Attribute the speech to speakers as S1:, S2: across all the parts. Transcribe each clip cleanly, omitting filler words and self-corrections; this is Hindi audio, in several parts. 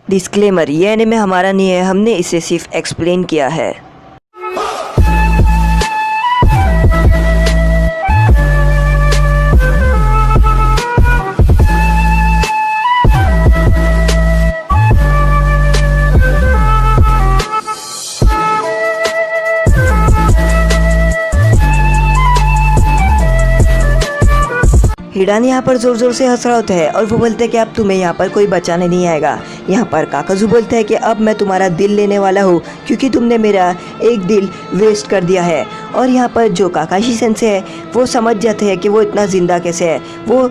S1: डिस्क्लेमर, ये एनिमे हमारा नहीं है, हमने इसे सिर्फ एक्सप्लेन किया है। हिडान यहाँ पर जोर जोर से हंस रहा होता है और वो बोलते हैं कि अब तुम्हें यहाँ पर कोई बचाने नहीं आएगा। यहाँ पर काकाजू बोलता है कि अब मैं तुम्हारा दिल लेने वाला हूँ क्योंकि तुमने मेरा एक दिल वेस्ट कर दिया है। और यहाँ पर जो काकाशी सेंसे है वो समझ जाते हैं कि वो इतना जिंदा कैसे है। वो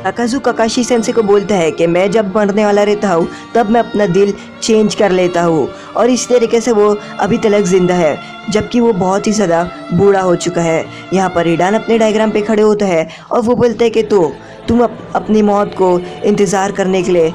S1: काकाजू काकाशी सेंसे को बोलता है कि मैं जब मरने वाला रहता हूँ तब मैं अपना दिल चेंज कर लेता हूँ, और इस तरीके से वो अभी तक जिंदा है जबकि वो बहुत ही ज़्यादा बूढ़ा हो चुका है। यहाँ पर हिडान अपने डायग्राम पे खड़े होता है और वो बोलते हैं कि तुम अपनी मौत को इंतज़ार करने के लिए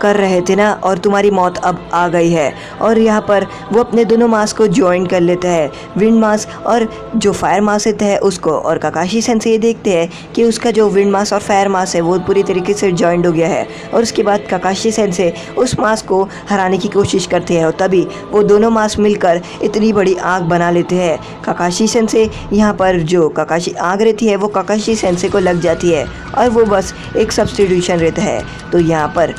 S1: कर रहे थे ना, और तुम्हारी मौत अब आ गई है। और यहाँ पर वो अपने दोनों मास्क को ज्वाइन कर लेते हैं, विंड मास्क और जो फायर मास्क रहता है उसको। और काकाशी सेंसे ये देखते हैं कि उसका जो विंड मास्क और फायर मास्क है वो पूरी तरीके से ज्वाइंट हो गया है। और उसके बाद काकाशी सेंसे उस मास्क को हराने की कोशिश करते हैं और तभी वो दोनों मास्क मिलकर इतनी बड़ी आग बना लेते हैं। काकाशी सेंसे यहाँ पर जो काकाशी आग रहती है वो काकाशी सेंसे को लग जाती है और वो बस एक सब्स्टिट्यूशन रहता है। तो यहाँ पर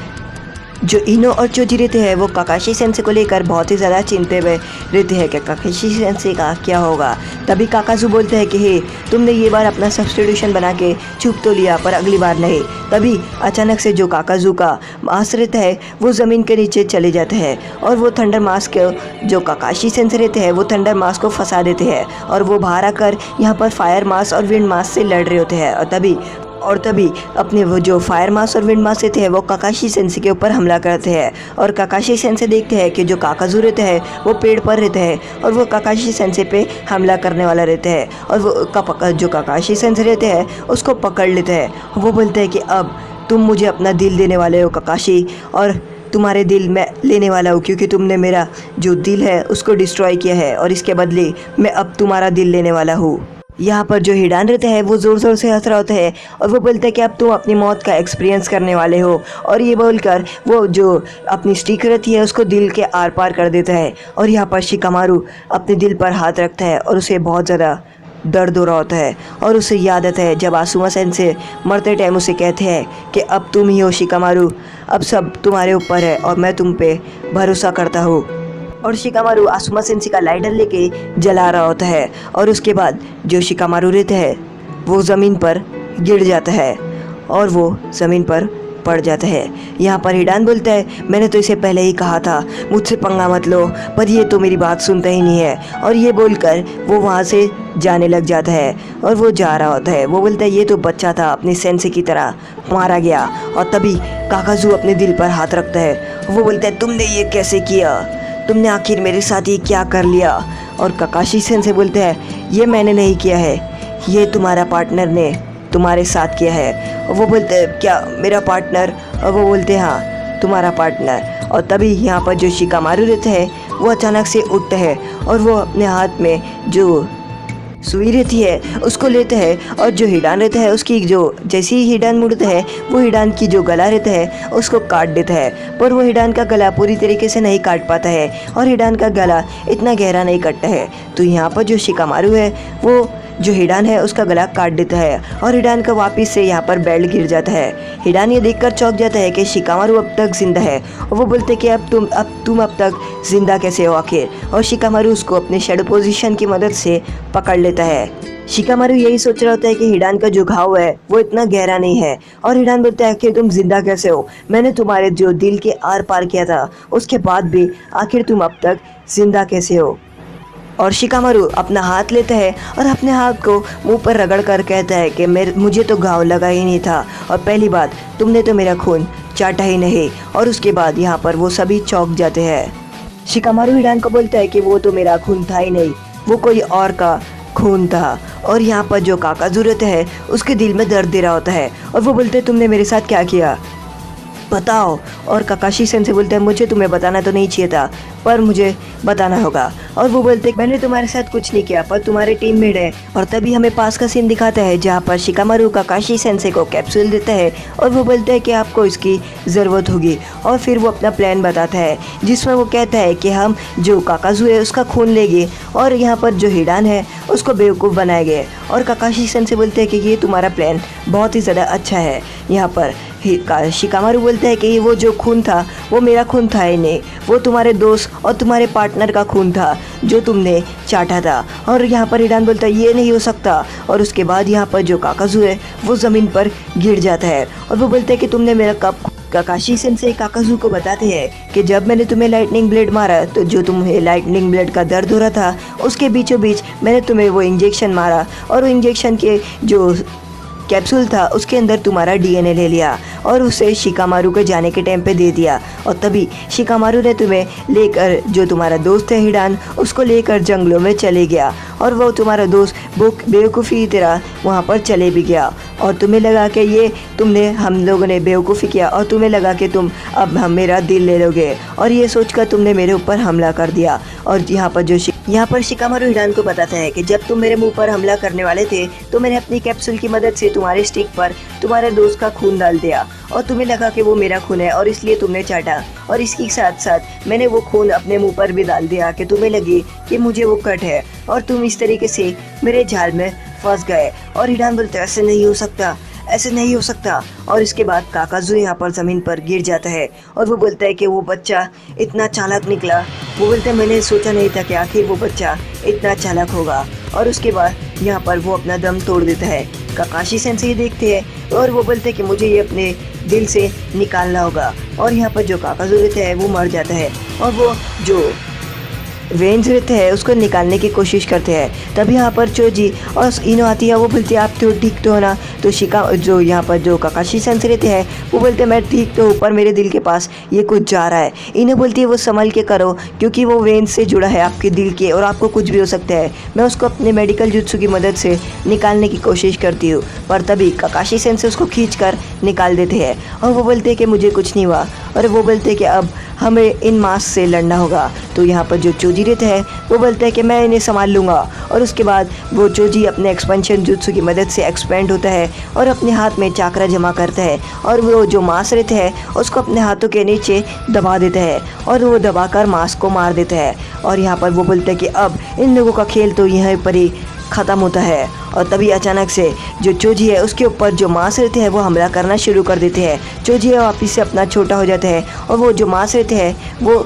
S1: जो इनो और चोजी रहते हैं वो काकाशी सेंसे को लेकर बहुत ही ज़्यादा चिंते में रहते हैं कि काकाशी सेंसे का क्या होगा। तभी काकाजू बोलते हैं कि हे, तुमने ये बार अपना सब्स्टिट्यूशन बना के छुप तो लिया पर अगली बार नहीं। तभी अचानक से जो काकाजू का मास्क रहता है वो ज़मीन के नीचे चले जाते हैं और वो थंडर मास्क जो काकाशी सेंसे रहते हैं वो थंडर मास्क को फंसा देते हैं और वो बाहर आकर यहाँ पर फायर मास्क और विंड मास्क से लड़ रहे होते हैं। और तभी अपने वो जो फायर मास्क और विंड मास्क रहते हैं वो काकाशी सेंसे के ऊपर हमला करते हैं। और काकाशी सेंसे देखते हैं कि जो काकाजू रहते हैं वो पेड़ पर रहते हैं और वो काकाशी सेंसे पे हमला करने वाला रहते हैं। और वो जो काकाशी सेंसे रहते हैं उसको पकड़ लेते हैं। वो बोलते हैं कि अब तुम मुझे अपना दिल देने वाले हो काकाशी, और तुम्हारे दिल मैं लेने वाला हूँ क्योंकि तुमने मेरा जो दिल है उसको डिस्ट्रॉय किया है, और इसके बदले मैं अब तुम्हारा दिल लेने वाला हूँ। यहाँ पर जो हिडान रहता है वो ज़ोर ज़ोर से हंस रहा होता है और वो बोलता है कि अब तुम अपनी मौत का एक्सपीरियंस करने वाले हो। और ये बोलकर वो जो अपनी स्टिक रहती है उसको दिल के आर पार कर देता है। और यहाँ पर शिकामारू अपने दिल पर हाथ रखता है और उसे बहुत ज़्यादा दर्द हो रहा होता है। और उसे याद आता है जब आसुमा सेंसे मरते टाइम उसे कहते हैं कि अब तुम ही हो शिकामारू, अब सब तुम्हारे ऊपर है और मैं तुम पे भरोसा करता हूँ। और शिकामारू आसुमा सेंसे का लाइटर लेके जला रहा होता है और उसके बाद जो शिकामारू रहता है वो ज़मीन पर गिर जाता है और वो ज़मीन पर पड़ जाता है। यहाँ पर हिडान बोलता है, मैंने तो इसे पहले ही कहा था मुझसे पंगा मत लो, पर ये तो मेरी बात सुनता ही नहीं है। और ये बोलकर वो वहाँ से जाने लग जाता है और वो जा रहा होता है। वो बोलता है ये तो बच्चा था, अपने सेंसे की तरह मारा गया। और तभी काकाजू अपने दिल पर हाथ रखता है। वो बोलता है तुमने ये कैसे किया, तुमने आखिर मेरे साथ ये क्या कर लिया। और काकाशी सेंसे बोलते हैं ये मैंने नहीं किया है, ये तुम्हारा पार्टनर ने तुम्हारे साथ किया है। और वो बोलते हैं क्या मेरा पार्टनर, और वो बोलते हैं हाँ तुम्हारा पार्टनर। और तभी यहाँ पर जो शिकामारू रहते हैं वो अचानक से उठते हैं और वो अपने हाथ में जो सुई रहती है उसको लेते हैं और जो हिडान रहता है उसकी जो जैसे ही हिडान मुड़ता है वो हिडान की जो गला रहता है उसको काट देता है। पर वो हिडान का गला पूरी तरीके से नहीं काट पाता है और हिडान का गला इतना गहरा नहीं कटता है। तो यहाँ पर जो शिकामारू है वो जो हिडान है उसका गला काट देता है और हिडान का वापस से यहाँ पर बेल्ट गिर जाता है। हिडान ये देखकर चौंक जाता है कि शिकामारू अब तक जिंदा है और वो बोलते कि अब तुम अब तक जिंदा कैसे हो आखिर। और शिकामारू उसको अपने शेडो पोजीशन की मदद से पकड़ लेता है। शिकामारू यही सोच रहा होता है कि हिडान का जो घाव है वो इतना गहरा नहीं है। और हिडान बोलता है कि तुम जिंदा कैसे हो, मैंने तुम्हारे जो दिल के आर पार किया था उसके बाद भी आखिर तुम अब तक जिंदा कैसे हो। और शिकामारू अपना हाथ लेता है और अपने हाथ को मुंह पर रगड़ कर कहता है कि मुझे तो घाव लगा ही नहीं था, और पहली बात तुमने तो मेरा खून चाटा ही नहीं। और उसके बाद यहाँ पर वो सभी चौंक जाते हैं। शिकामारू हिडान को बोलता है कि वो तो मेरा खून था ही नहीं, वो कोई और का खून था। और यहाँ पर जो काकाजू रहता है उसके दिल में दर्द दे रहा होता है और वो बोलते हैं तुमने मेरे साथ क्या किया। बताओ। और काकाशी सेंसे बोलते हैं मुझे तुम्हें बताना तो नहीं चाहिए था, पर मुझे बताना होगा। और वो बोलते हैं मैंने तुम्हारे साथ कुछ नहीं किया, पर तुम्हारे टीममेट है। और तभी हमें पास का सीन दिखाता है जहाँ पर शिकामारू काकाशी सेंसे को कैप्सूल देता है और वो बोलता है कि आपको इसकी ज़रूरत होगी। और फिर वो अपना प्लान बताता है जिसमें वो कहता है कि हम जो काकाजू है उसका खून लेंगे और यहाँ पर जो हिडान है उसको बेवकूफ़ बनाएंगे। और काकाशी सेंसे बोलते हैं कि ये तुम्हारा प्लान बहुत ही ज़्यादा अच्छा है। यहाँ पर शिकामारू बोलता है कि वो जो खून था वो मेरा खून था ही नहीं, वो तुम्हारे दोस्त और तुम्हारे पार्टनर का खून था जो तुमने चाटा था। और यहाँ पर हिडान बोलता है ये नहीं हो सकता। और उसके बाद यहाँ पर जो काकाजू है वो ज़मीन पर गिर जाता है और वो बोलता है कि तुमने मेरा कब। काकाशी सेंसे काकाजू को बताते हैं कि जब मैंने तुम्हें लाइटनिंग ब्लेड मारा तो जो तुम्हें लाइटनिंग ब्लेड का दर्द हो रहा था उसके बीचों बीच मैंने तुम्हें वो इंजेक्शन मारा और वो इंजेक्शन के जो कैप्सूल था उसके अंदर तुम्हारा डीएनए ले लिया और उसे शिकामारू के जाने के टाइम पे दे दिया। और तभी शिकामारू ने तुम्हें लेकर जो तुम्हारा दोस्त है हिडान उसको लेकर जंगलों में चले गया और वो तुम्हारा दोस्त बेवकूफ़ी की तरह वहाँ पर चले भी गया। और तुम्हें लगा कि ये तुमने हम लोगों ने बेवकूफ़ी किया और तुम्हें लगा कि तुम अब हम मेरा दिल ले लोगे और ये सोचकर तुमने मेरे ऊपर हमला कर दिया। और यहाँ पर शिकामारू हिडान को बताता है कि जब तुम मेरे मुंह पर हमला करने वाले थे तो मैंने अपनी कैप्सूल की मदद से तुम्हारे स्टिक पर तुम्हारे दोस्त का खून डाल दिया और तुम्हें लगा कि वो मेरा खून है और इसलिए तुमने चाटा। और इसके साथ साथ मैंने वो खून अपने मुंह पर भी डाल दिया कि तुम्हें लगे कि मुझे वो कट है और तुम इस तरीके से मेरे जाल में फंस गए। और हिडान बोलते ऐसे नहीं हो सकता, ऐसे नहीं हो सकता। और इसके बाद काकाजू यहाँ पर ज़मीन पर गिर जाता है और वो बोलता है कि वो बच्चा इतना चालाक निकला। वो बोलता है मैंने सोचा नहीं था कि आखिर वो बच्चा इतना चालाक होगा। और उसके बाद यहाँ पर वो अपना दम तोड़ देता है। काकाशी सेंसे देखते हैं और वो बोलते हैं कि मुझे ये अपने दिल से निकालना होगा। और यहाँ पर जो काकाजू रहता है वो मर जाता है और वो जो वेन्स रहते हैं उसको निकालने की कोशिश करते हैं। तभी यहाँ पर चोजी और इनो आती है। वो बोलती है आप तो ठीक तो हो ना। तो जो यहाँ पर जो काकाशी सेंसे रहते हैं वो बोलते हैं मैं ठीक तो हूँ पर मेरे दिल के पास ये कुछ जा रहा है। इनो बोलती है वो संभल के करो क्योंकि वो वेन्स से जुड़ा है आपके दिल के और आपको कुछ भी हो सकता है। मैं उसको अपने मेडिकल जुत्सु की मदद से निकालने की कोशिश करती हूँ। पर तभी काकाशी सेंसे उसको खींच कर निकाल देते हैं और वो बोलते हैं कि मुझे कुछ नहीं हुआ। और वो बोलते हैं कि अब हमें इन मास से लड़ना होगा। तो यहाँ पर जो चोजी रहता है वो बोलता है कि मैं इन्हें संभाल लूँगा। और उसके बाद वो चोजी अपने एक्सपेंशन जुत्सु की मदद से एक्सपेंड होता है और अपने हाथ में चाकरा जमा करता है और वो जो मांस रहता है उसको अपने हाथों के नीचे दबा देता है और वो दबाकर मांस को मार देता है। और यहाँ पर वो बोलता है कि अब इन लोगों का खेल तो यहीं पर ही ख़त्म होता है। और तभी अचानक से जो चोजी है उसके ऊपर जो मांस रहते हैं वो हमला करना शुरू कर देते हैं। चोजी वापिस से अपना छोटा हो जाता है और वो जो मांस रहते हैं वो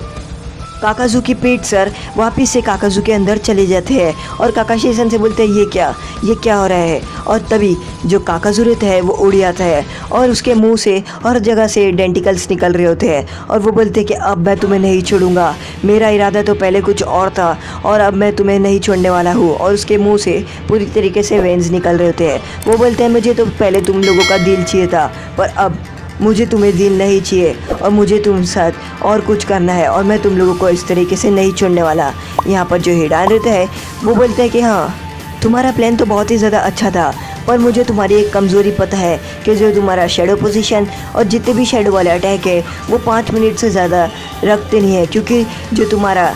S1: काकाजू की पीठ सर वापिस से काकाजू के अंदर चले जाते हैं। और काकाशी सेंसे बोलते हैं ये क्या हो रहा है। और तभी जो काकाजू रहता है वो उड़ जाता है और उसके मुंह से हर जगह से डेंटिकल्स निकल रहे होते हैं। और वो बोलते हैं कि अब मैं तुम्हें नहीं छोड़ूंगा, मेरा इरादा तो पहले कुछ और था और अब मैं तुम्हें नहीं छोड़ने वाला हूँ। और उसके मुंह से पूरी तरीके से वेन्स निकल रहे होते हैं। वो बोलते हैं मुझे तो पहले तुम लोगों का दिल चाहिए था पर अब मुझे तुम्हें दिल नहीं चाहिए और मुझे तुम साथ और कुछ करना है और मैं तुम लोगों को इस तरीके से नहीं छोड़ने वाला। यहाँ पर जो हिडान रहता है वो बोलता है कि हाँ तुम्हारा प्लान तो बहुत ही ज़्यादा अच्छा था पर मुझे तुम्हारी एक कमज़ोरी पता है कि जो तुम्हारा शेडो पोजीशन और जितने भी शेडो वाले अटैक है वो 5 मिनट से ज़्यादा रखते नहीं है क्योंकि जो तुम्हारा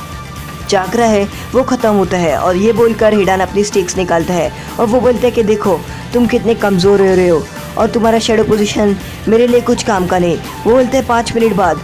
S1: चाकरा है वो ख़त्म होता है। और ये बोलकर हिडान अपनी स्टिक्स निकालता है और वो बोलता है कि देखो तुम कितने कमज़ोर हो रहे हो और तुम्हारा शेडो पोजीशन मेरे लिए कुछ काम का नहीं। वो बोलते हैं 5 मिनट बाद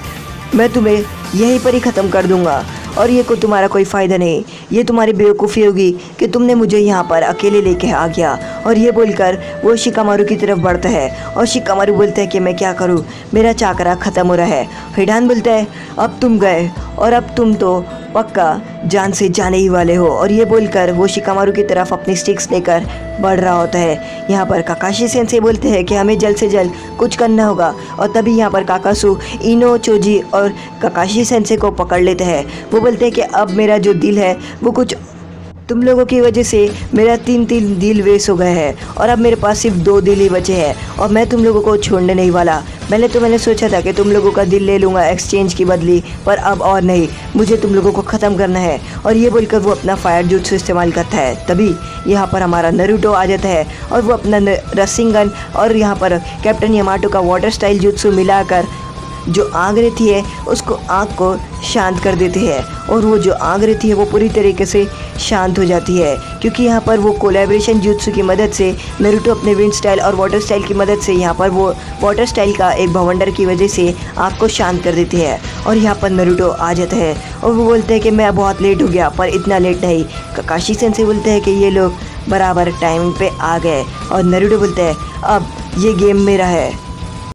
S1: मैं तुम्हें यहीं पर ही ख़त्म कर दूंगा और ये तुम्हारा कोई फ़ायदा नहीं, ये तुम्हारी बेवकूफ़ी होगी कि तुमने मुझे यहाँ पर अकेले लेके आ गया। और ये बोलकर वो शिकामारू की तरफ बढ़ता है और शिकामारू बोलता है कि मैं क्या करूँ, मेरा चाकरा ख़त्म हो रहा है। हिडान बोलता है अब तुम गए और अब तुम तो पक्का जान से जाने ही वाले हो। और ये बोलकर वो शिकामारू की तरफ अपनी स्टिक्स लेकर बढ़ रहा होता है। यहाँ पर काकाशी सेंसे बोलते हैं कि हमें जल्द से जल्द कुछ करना होगा। और तभी यहाँ पर काकासू इनो चोजी और काकाशी सेंसे को पकड़ लेते हैं। वो बोलते हैं कि अब मेरा जो दिल है वो कुछ तुम लोगों की वजह से मेरा 3 दिल वेस्ट हो गए हैं और अब मेरे पास सिर्फ 2 दिल ही बचे हैं और मैं तुम लोगों को छोड़ने नहीं वाला। मैंने सोचा था कि तुम लोगों का दिल ले लूँगा एक्सचेंज की बदली, पर अब और नहीं, मुझे तुम लोगों को ख़त्म करना है। और ये बोलकर वो अपना फायर जुत्सु इस्तेमाल करता है। तभी यहाँ पर हमारा नारुतो आ जाता है और वो अपना रस्सिंगन और यहाँ पर कैप्टन यामाटो का वाटर स्टाइल जुत्सु मिलाकर जो आग रहती है उसको आग को शांत कर देते हैं और वो जो आग रहती है वो पूरी तरीके से शांत हो जाती है, क्योंकि यहाँ पर वो कोलैबोरेशन jutsu की मदद से नारुतो अपने विंड स्टाइल और वाटर स्टाइल की मदद से यहाँ पर वो वाटर स्टाइल का एक भवंडर की वजह से आग को शांत कर देते हैं। और यहाँ पर नारुतो आ जाता है और वो बोलते हैं कि मैं बहुत लेट हो गया, पर इतना लेट नहीं। काकाशी सेंसेई बोलते हैं कि ये लोग बराबर टाइमिंग पे आ गए और नारुतो बोलते हैं अब ये गेम मेरा है।